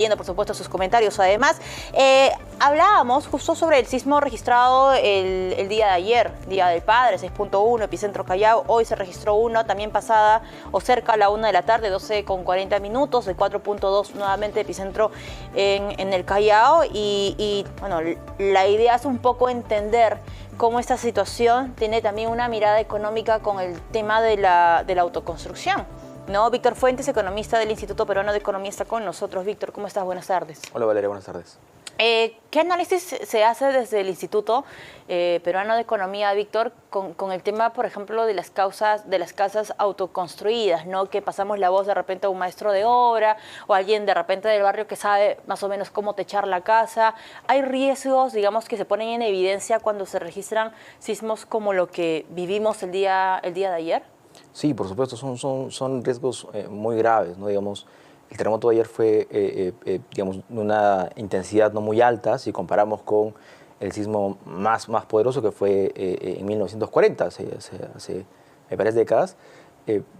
Por supuesto, sus comentarios. Además, hablábamos justo sobre el sismo registrado el día de ayer, Día del Padre, 6.1, epicentro Callao. Hoy se registró uno, también pasada o cerca a la 1 de la tarde, 12:40 minutos, de 4.2, nuevamente epicentro en el Callao. Y bueno, la idea es un poco entender cómo esta situación tiene también una mirada económica con el tema de la autoconstrucción, ¿no? Víctor Fuentes, economista del Instituto Peruano de Economía, está con nosotros. Víctor, ¿cómo estás? Buenas tardes. Hola Valeria, buenas tardes. ¿Qué análisis se hace desde el Instituto Peruano de Economía, Víctor, con el tema, por ejemplo, de las casas autoconstruidas, ¿no? Que pasamos la voz de repente a un maestro de obra o alguien de repente del barrio que sabe más o menos cómo techar la casa. ¿Hay riesgos, digamos, que se ponen en evidencia cuando se registran sismos como lo que vivimos el día de ayer? Sí, por supuesto, son riesgos muy graves, ¿no? Digamos, el terremoto de ayer fue, digamos, de una intensidad no muy alta si comparamos con el sismo más poderoso que fue en 1940, hace varias décadas,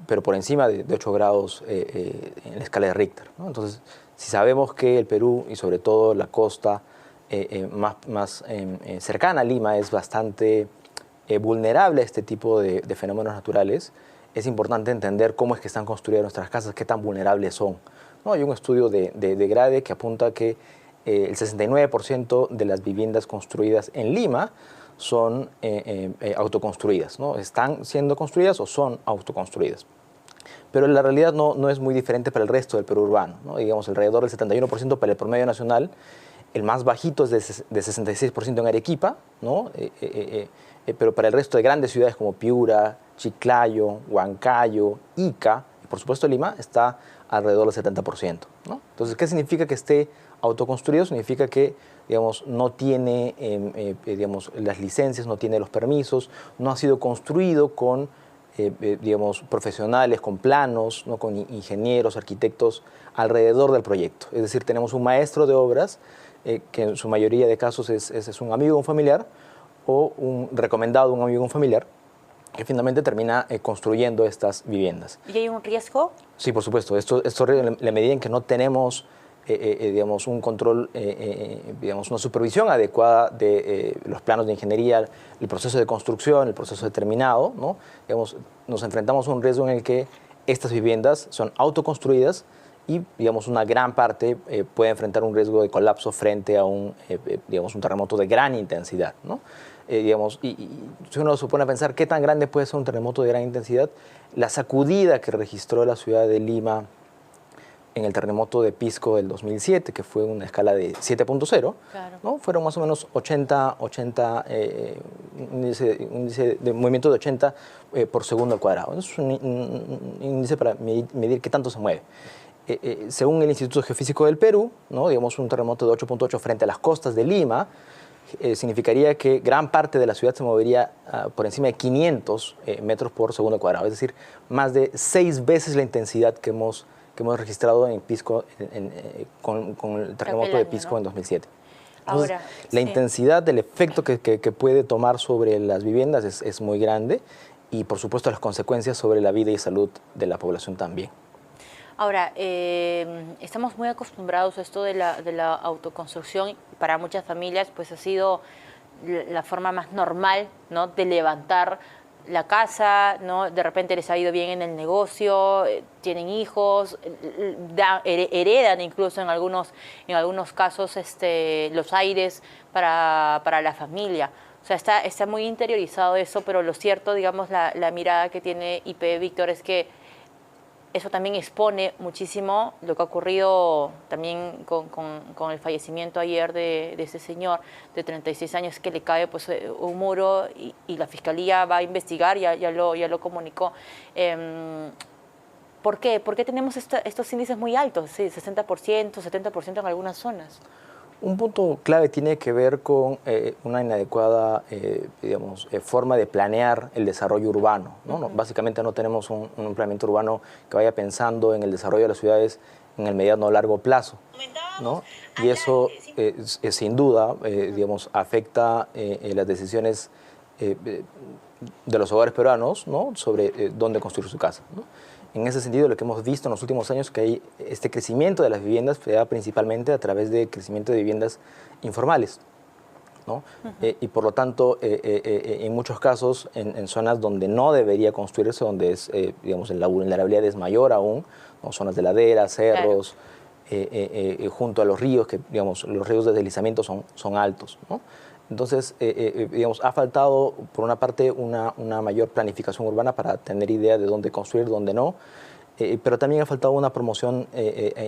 pero por encima de 8 grados en la escala de Richter, ¿no? Entonces, si sabemos que el Perú y sobre todo la costa más cercana a Lima es bastante vulnerable a este tipo de fenómenos naturales, es importante entender cómo es que están construidas nuestras casas, qué tan vulnerables son, ¿no? Hay un estudio de GRADE que apunta que el 69% de las viviendas construidas en Lima son autoconstruidas, ¿no? Están siendo construidas o son autoconstruidas. Pero la realidad no es muy diferente para el resto del Perú urbano, ¿no? Digamos, alrededor del 71% para el promedio nacional. El más bajito es de 66% en Arequipa, ¿no? Pero para el resto de grandes ciudades como Piura, Chiclayo, Huancayo, Ica y por supuesto Lima está alrededor del 70%, ¿no? Entonces, ¿qué significa que esté autoconstruido? Significa que, digamos, no tiene digamos, las licencias, no tiene los permisos, no ha sido construido con digamos, profesionales, con planos, ¿no? Con ingenieros, arquitectos alrededor del proyecto. Es decir, tenemos un maestro de obras que en su mayoría de casos es un amigo o un familiar o un recomendado de un amigo o un familiar que finalmente termina construyendo estas viviendas. ¿Y hay un riesgo? Sí, por supuesto. Esto en la medida en que no tenemos digamos, un control, digamos, una supervisión adecuada de los planos de ingeniería, el proceso de construcción, el proceso determinado, ¿no? Digamos, nos enfrentamos a un riesgo en el que estas viviendas son autoconstruidas y, digamos, una gran parte puede enfrentar un riesgo de colapso frente a digamos, un terremoto de gran intensidad, ¿no? Digamos, y si uno se pone a pensar qué tan grande puede ser un terremoto de gran intensidad, la sacudida que registró la ciudad de Lima en el terremoto de Pisco del 2007, que fue una escala de 7.0, claro, ¿no? Fueron más o menos 80 índice de movimiento de 80 por segundo al cuadrado. Es un índice para medir qué tanto se mueve. Según el Instituto Geofísico del Perú, ¿no? Digamos, un terremoto de 8.8 frente a las costas de Lima significaría que gran parte de la ciudad se movería por encima de 500 metros por segundo al cuadrado, es decir, más de 6 veces la intensidad que hemos registrado en Pisco con el terremoto de Pisco, ¿no? En 2007. Entonces, ahora, la intensidad del efecto que puede tomar sobre las viviendas es muy grande y, por supuesto, las consecuencias sobre la vida y salud de la población también. Ahora, estamos muy acostumbrados a esto de la autoconstrucción. Para muchas familias, pues ha sido la forma más normal, ¿no?, de levantar la casa, ¿no? De repente les ha ido bien en el negocio, tienen hijos, heredan incluso en algunos casos los aires para la familia. O sea, está muy interiorizado eso, pero lo cierto, digamos, la mirada que tiene IP, Víctor, es que eso también expone muchísimo lo que ha ocurrido también con el fallecimiento ayer de ese señor de 36 años que le cae pues, un muro y la Fiscalía va a investigar, ya lo comunicó. ¿Por qué? ¿Por qué tenemos estos índices muy altos? Sí, 60%, 70% en algunas zonas. Un punto clave tiene que ver con una inadecuada digamos, forma de planear el desarrollo urbano, ¿no? Básicamente no tenemos un planeamiento urbano que vaya pensando en el desarrollo de las ciudades en el mediano o largo plazo, ¿no? Y eso sin duda digamos, afecta las decisiones de los hogares peruanos, ¿no?, sobre dónde construir su casa, ¿no? En ese sentido, lo que hemos visto en los últimos años es que hay este crecimiento de las viviendas se da principalmente a través del crecimiento de viviendas informales, ¿no? Y por lo tanto, en muchos casos, en zonas donde no debería construirse, donde es, digamos, la vulnerabilidad es mayor aún, ¿no? Zonas de laderas, cerros, junto a los ríos, que digamos, los ríos de deslizamiento son altos, ¿no? Entonces, digamos, ha faltado, por una parte, una mayor planificación urbana para tener idea de dónde construir, dónde no, pero también ha faltado una promoción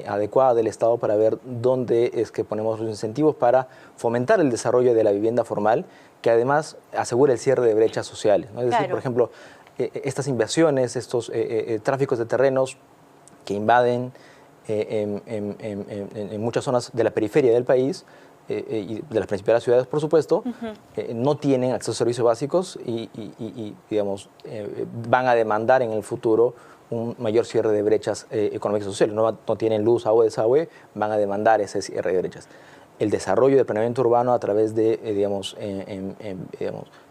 adecuada del Estado para ver dónde es que ponemos los incentivos para fomentar el desarrollo de la vivienda formal, que además asegura el cierre de brechas sociales, ¿no? Es decir, por ejemplo, estas inversiones, estos tráficos de terrenos que invaden en muchas zonas de la periferia del país, y de las principales ciudades, por supuesto, no tienen acceso a servicios básicos y digamos, van a demandar en el futuro un mayor cierre de brechas económicas y sociales. No tienen luz, agua, desagüe, van a demandar ese cierre de brechas. El desarrollo del planeamiento urbano a través de, digamos,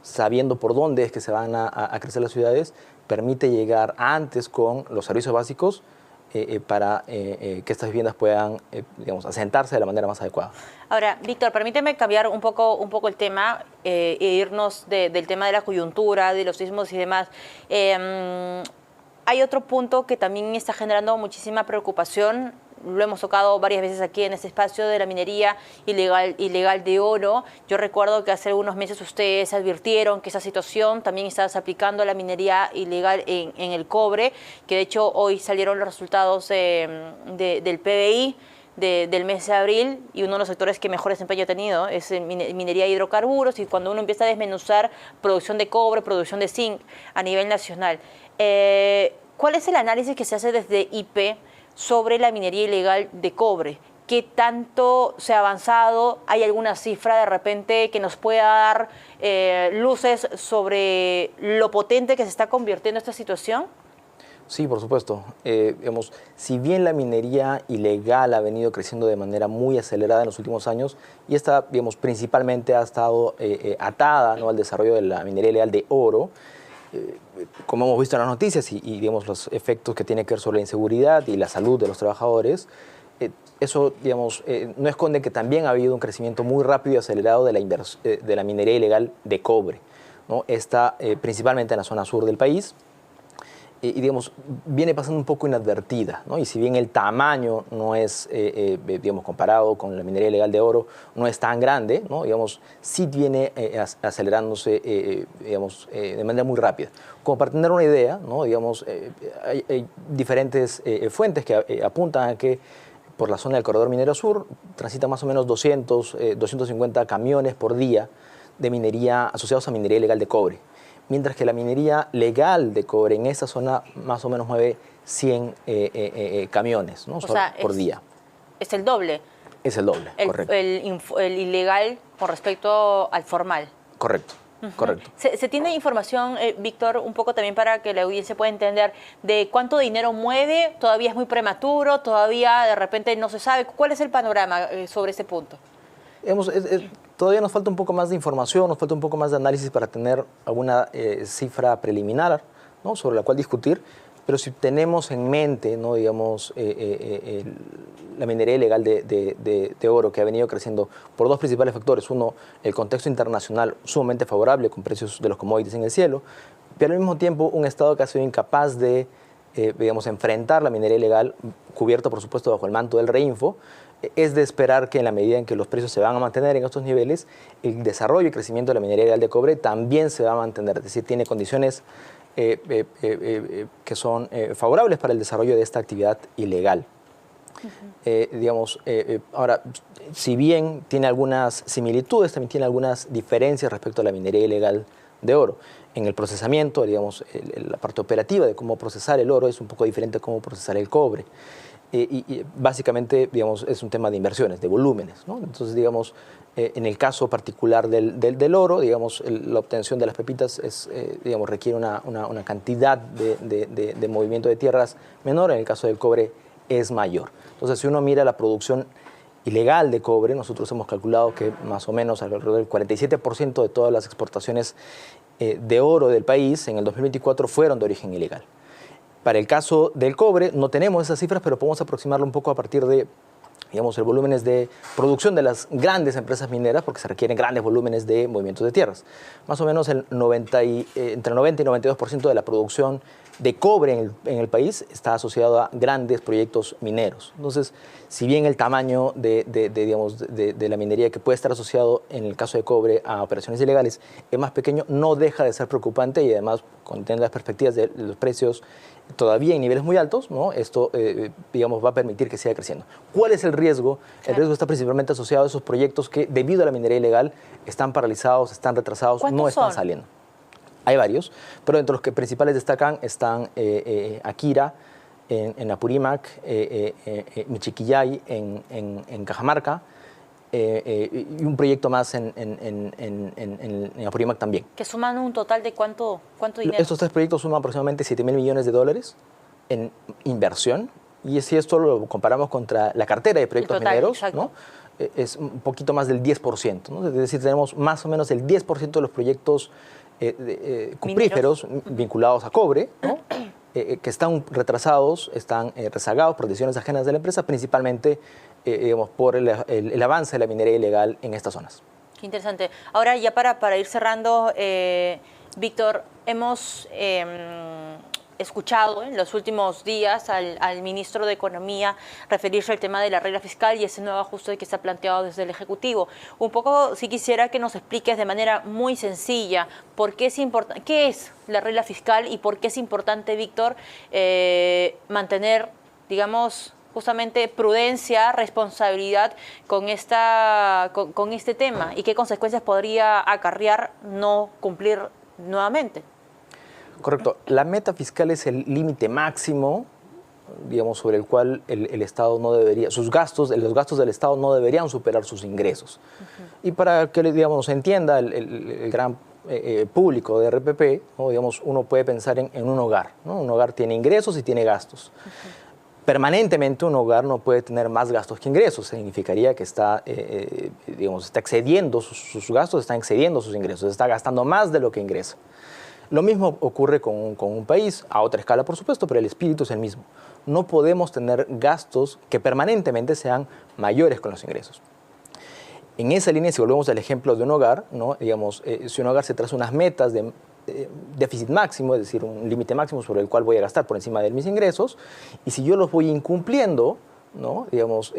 sabiendo por dónde es que se van a crecer las ciudades, permite llegar antes con los servicios básicos para que estas viviendas puedan, digamos, asentarse de la manera más adecuada. Ahora, Víctor, permíteme cambiar un poco el tema e irnos del tema de la coyuntura, de los sismos y demás. Hay otro punto que también está generando muchísima preocupación. Lo hemos tocado varias veces aquí en este espacio de la minería ilegal de oro. Yo recuerdo que hace algunos meses ustedes advirtieron que esa situación también estaba aplicando a la minería ilegal en el cobre, que de hecho hoy salieron los resultados del PBI del mes de abril, y uno de los sectores que mejor desempeño ha tenido es minería de hidrocarburos, y cuando uno empieza a desmenuzar producción de cobre, producción de zinc a nivel nacional. ¿Cuál es el análisis que se hace desde IP sobre la minería ilegal de cobre? ¿Qué tanto se ha avanzado? ¿Hay alguna cifra de repente que nos pueda dar luces sobre lo potente que se está convirtiendo esta situación? Sí, por supuesto. Digamos, si bien la minería ilegal ha venido creciendo de manera muy acelerada en los últimos años, y esta, digamos, principalmente ha estado atada, ¿no?, al desarrollo de la minería ilegal de oro, como hemos visto en las noticias y digamos, los efectos que tiene que ver sobre la inseguridad y la salud de los trabajadores, eso, digamos, no esconde que también ha habido un crecimiento muy rápido y acelerado de la minería ilegal de cobre, ¿no? Esta principalmente en la zona sur del país, y digamos, viene pasando un poco inadvertida, ¿no? Y si bien el tamaño no es, digamos, comparado con la minería ilegal de oro, no es tan grande, ¿no? Digamos, sí viene acelerándose, digamos, de manera muy rápida. Como para tener una idea, ¿no? Digamos, hay diferentes fuentes que apuntan a que por la zona del corredor minero sur transitan más o menos 250 camiones por día de minería asociados a minería ilegal de cobre, mientras que la minería legal de cobre en esa zona más o menos mueve 100 camiones, ¿no? por día. Es el doble. Es el doble, correcto. El ilegal con respecto al formal. Correcto. Correcto. ¿Se tiene información, Víctor, un poco también para que la audiencia pueda entender de cuánto dinero mueve? ¿Todavía es muy prematuro? ¿Todavía de repente no se sabe? ¿Cuál es el panorama sobre ese punto? Todavía nos falta un poco más de información, nos falta un poco más de análisis para tener alguna cifra preliminar, ¿no?, sobre la cual discutir, pero si tenemos en mente, ¿no?, digamos, la minería ilegal de oro, que ha venido creciendo por dos principales factores. Uno, el contexto internacional sumamente favorable, con precios de los commodities en el cielo, pero al mismo tiempo un Estado que ha sido incapaz de, digamos, enfrentar la minería ilegal, cubierto por supuesto bajo el manto del Reinfo. Es de esperar que en la medida en que los precios se van a mantener en estos niveles, el desarrollo y crecimiento de la minería ilegal de cobre también se va a mantener, es decir, tiene condiciones que son favorables para el desarrollo de esta actividad ilegal. Digamos, ahora, si bien tiene algunas similitudes, también tiene algunas diferencias respecto a la minería ilegal de oro. En el procesamiento, digamos, la parte operativa de cómo procesar el oro es un poco diferente a cómo procesar el cobre. Y básicamente, digamos, es un tema de inversiones, de volúmenes, ¿no? Entonces, digamos, en el caso particular del oro, digamos, la obtención de las pepitas digamos, requiere una cantidad de movimiento de tierras menor. En el caso del cobre es mayor. Entonces, si uno mira la producción ilegal de cobre, nosotros hemos calculado que más o menos alrededor del 47% de todas las exportaciones de oro del país en el 2024 fueron de origen ilegal. Para el caso del cobre no tenemos esas cifras, pero podemos aproximarlo un poco a partir de, digamos, el volúmenes de producción de las grandes empresas mineras, porque se requieren grandes volúmenes de movimientos de tierras. Más o menos entre el 90 y 92% de la producción de cobre en el país está asociado a grandes proyectos mineros. Entonces, si bien el tamaño de la minería que puede estar asociado en el caso de cobre a operaciones ilegales es más pequeño, no deja de ser preocupante y además, conteniendo las perspectivas de los precios todavía en niveles muy altos, ¿no? Esto digamos, va a permitir que siga creciendo. ¿Cuál es el riesgo? El riesgo está principalmente asociado a esos proyectos que, debido a la minería ilegal, están paralizados, están retrasados, no están saliendo. Hay varios, pero entre los que principales destacan están Akira en Apurímac, Michiquillay en Cajamarca, y un proyecto más en Apurímac también. ¿Que suman un total de cuánto dinero? Estos 3 proyectos suman aproximadamente 7.000 millones de dólares en inversión, y si esto lo comparamos contra la cartera de proyectos mineros, ¿no? Es un poquito más del 10%, ¿no? Es decir, tenemos más o menos el 10% de los proyectos cupríferos vinculados a cobre, ¿no? Que están retrasados, están rezagados por decisiones ajenas de la empresa, principalmente digamos, por el avance de la minería ilegal en estas zonas. Qué interesante. Ahora, ya para ir cerrando, Víctor, hemos escuchado en los últimos días al ministro de Economía referirse al tema de la regla fiscal y ese nuevo ajuste que se ha planteado desde el Ejecutivo. Un poco, si quisiera que nos expliques de manera muy sencilla por qué es importante, qué es la regla fiscal y por qué es importante, Víctor, mantener, digamos, justamente prudencia, responsabilidad con este tema y qué consecuencias podría acarrear no cumplir nuevamente. Correcto. La meta fiscal es el límite máximo, digamos, sobre el cual el Estado no debería, los gastos del Estado no deberían superar sus ingresos. Y para que, digamos, se entienda el gran público de RPP, ¿no? Digamos, uno puede pensar en un hogar, ¿no? Un hogar tiene ingresos y tiene gastos. Permanentemente un hogar no puede tener más gastos que ingresos. Significaría que está, digamos, está excediendo sus gastos, está excediendo sus ingresos, está gastando más de lo que ingresa. Lo mismo ocurre con un país, a otra escala por supuesto, pero el espíritu es el mismo. No podemos tener gastos que permanentemente sean mayores con los ingresos. En esa línea, si volvemos al ejemplo de un hogar, ¿no? Digamos, si un hogar se traza unas metas de déficit máximo, es decir, un límite máximo sobre el cual voy a gastar por encima de mis ingresos, y si yo los voy incumpliendo, ¿no? Digamos,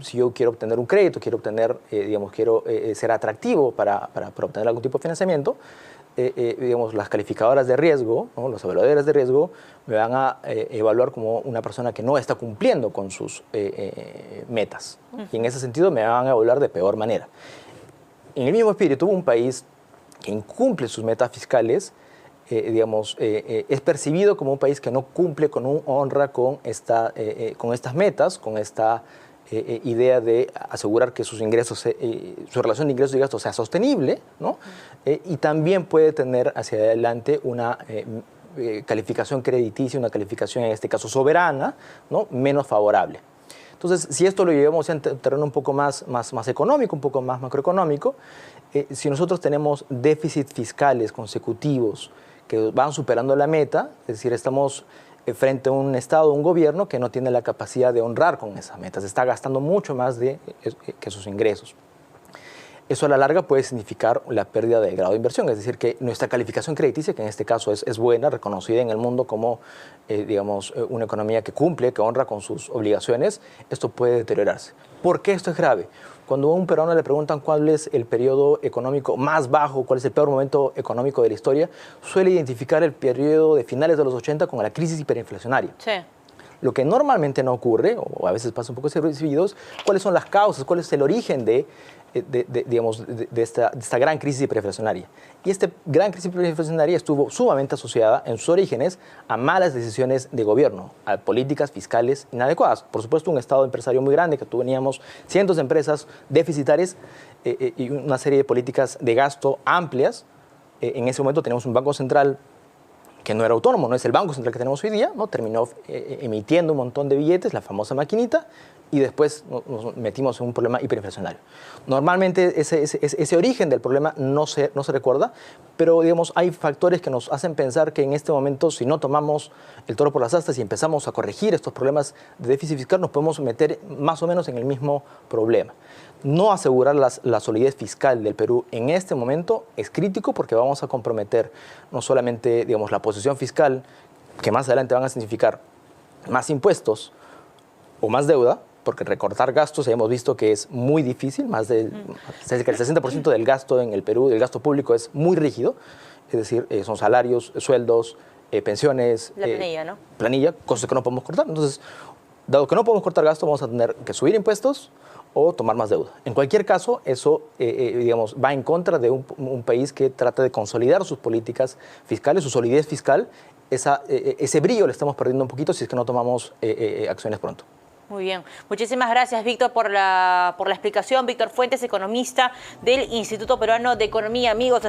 si yo quiero obtener un crédito, quiero ser atractivo para obtener algún tipo de financiamiento, digamos, las calificadoras de riesgo, ¿no? Los evaluadores de riesgo me van a evaluar como una persona que no está cumpliendo con sus metas. Y en ese sentido me van a evaluar de peor manera. En el mismo espíritu, un país que incumple sus metas fiscales, es percibido como un país que no cumple con honra con estas metas, con esta idea de asegurar que sus ingresos, su relación de ingresos y gastos sea sostenible, ¿no? Y también puede tener hacia adelante una calificación crediticia, una calificación en este caso soberana, ¿no? Menos favorable. Entonces, si esto lo llevamos a un terreno un poco más económico, un poco más macroeconómico, si nosotros tenemos déficits fiscales consecutivos que van superando la meta, es decir, estamos frente a un Estado, un gobierno que no tiene la capacidad de honrar con esas metas, está gastando mucho más que sus ingresos. Eso a la larga puede significar la pérdida del grado de inversión, es decir, que nuestra calificación crediticia, que en este caso es buena, reconocida en el mundo como, digamos, una economía que cumple, que honra con sus obligaciones, esto puede deteriorarse. ¿Por qué esto es grave? Cuando a un peruano le preguntan cuál es el periodo económico más bajo, cuál es el peor momento económico de la historia, suele identificar el periodo de finales de los 80 con la crisis hiperinflacionaria. Sí. Lo que normalmente no ocurre, o a veces pasa un poco desapercibido, cuáles son las causas, cuál es el origen de esta gran crisis hiperinflacionaria. Y esta gran crisis hiperinflacionaria estuvo sumamente asociada en sus orígenes a malas decisiones de gobierno, a políticas fiscales inadecuadas. Por supuesto, un Estado empresario muy grande, que teníamos cientos de empresas deficitarias y una serie de políticas de gasto amplias. En ese momento teníamos un Banco Central que no era autónomo, no es el Banco Central que tenemos hoy día, ¿no? Terminó emitiendo un montón de billetes, la famosa maquinita, y después nos metimos en un problema hiperinflacionario. Normalmente ese origen del problema no se recuerda, pero digamos, hay factores que nos hacen pensar que en este momento, si no tomamos el toro por las astas y empezamos a corregir estos problemas de déficit fiscal, nos podemos meter más o menos en el mismo problema. No asegurar la solidez fiscal del Perú en este momento es crítico porque vamos a comprometer no solamente, digamos, la posición fiscal, que más adelante van a significar más impuestos o más deuda, porque recortar gastos hemos visto que es muy difícil, cerca del 60% del gasto en el Perú, del gasto público, es muy rígido, es decir, son salarios, sueldos, pensiones, la planilla, ¿no? Planilla, cosas que no podemos cortar. Entonces, dado que no podemos cortar gasto, vamos a tener que subir impuestos o tomar más deuda. En cualquier caso, eso digamos, va en contra de un país que trata de consolidar sus políticas fiscales, su solidez fiscal. Ese brillo le estamos perdiendo un poquito si es que no tomamos acciones pronto. Muy bien. Muchísimas gracias, Víctor, por la explicación. Víctor Fuentes, economista del Instituto Peruano de Economía. Amigos,